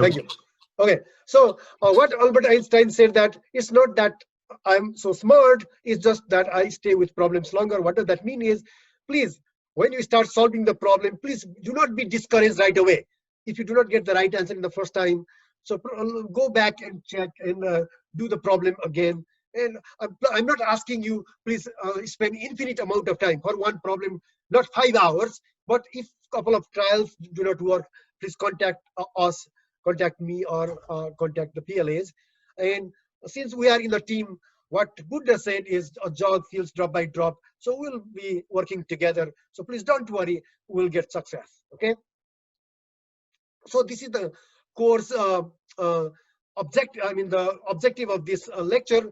Thank you. Okay, so what Albert Einstein said, that it's not that I'm so smart, it's just that I stay with problems longer. What does that mean is, please, when you start solving the problem, please do not be discouraged right away. If you do not get the right answer in the first time, so go back and check and do the problem again. And I'm not asking you, please spend infinite amount of time for one problem, not 5 hours, but if a couple of trials do not work, please contact us, contact me, or contact the PLAs. And since we are in the team, what Buddha said is a jog feels drop by drop. So we'll be working together. So please don't worry, we'll get success. Okay. So this is the course the objective of this lecture.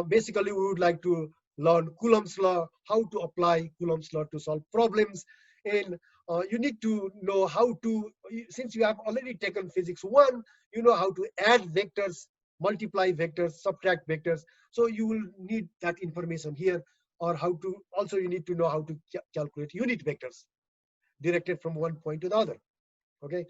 Basically, we would like to learn Coulomb's law, how to apply Coulomb's law to solve problems. And you need to know how to, since you have already taken physics 1, you know how to add vectors, multiply vectors, subtract vectors. So you will need that information here, or how to, also you need to know how to calculate unit vectors directed from one point to the other. Okay.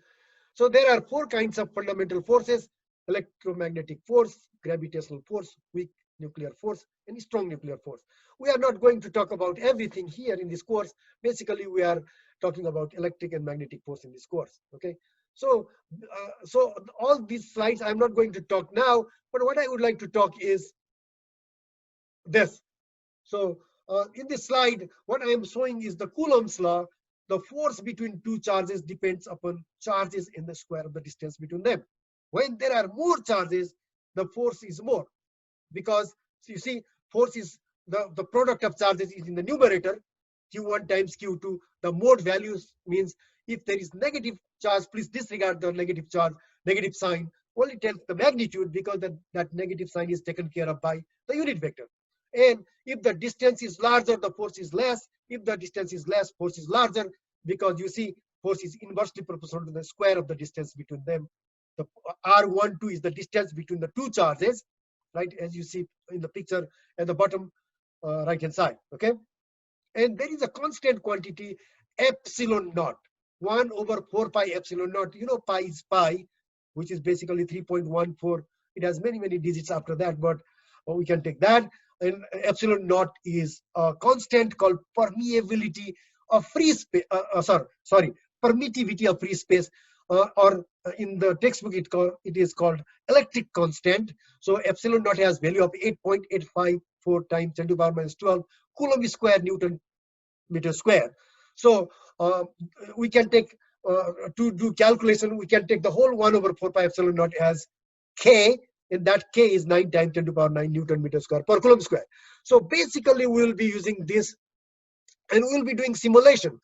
So there are 4 kinds of fundamental forces: electromagnetic force, gravitational force, weak nuclear force, and strong nuclear force. We are not going to talk about everything here in this course. Basically, we are talking about electric and magnetic force in this course. Okay. So, so all these slides I'm not going to talk now, but what I would like to talk is this. So in this slide, what I am showing is the Coulomb's law. The force between 2 charges depends upon charges in the square of the distance between them. When there are more charges, the force is more, because you see, force is the product of charges is in the numerator, Q1 times Q2. The mode values means if there is negative charge, please disregard the negative charge, negative sign. Only tells the magnitude, because that negative sign is taken care of by the unit vector. And if the distance is larger, the force is less. If the distance is less, force is larger, because you see, force is inversely proportional to the square of the distance between them. The R12 is the distance between the 2 charges, right, as you see in the picture at the bottom right hand side. Okay. And there is a constant quantity epsilon naught, 1 over 4 pi epsilon naught. You know, pi is pi, which is basically 3.14. It has many digits after that, but we can take that. And epsilon naught is a constant called permeability of free space. Permittivity of free space, or in the textbook it is called electric constant. So epsilon naught has value of 8.854 times 10 to the power minus 12 Coulomb square Newton meter square. So we can take to do calculation, we can take the whole 1 over 4 pi epsilon naught as K, and that K is 9 times 10 to the power 9 Newton meter square per Coulomb square. So basically we will be using this, and we will be doing simulation.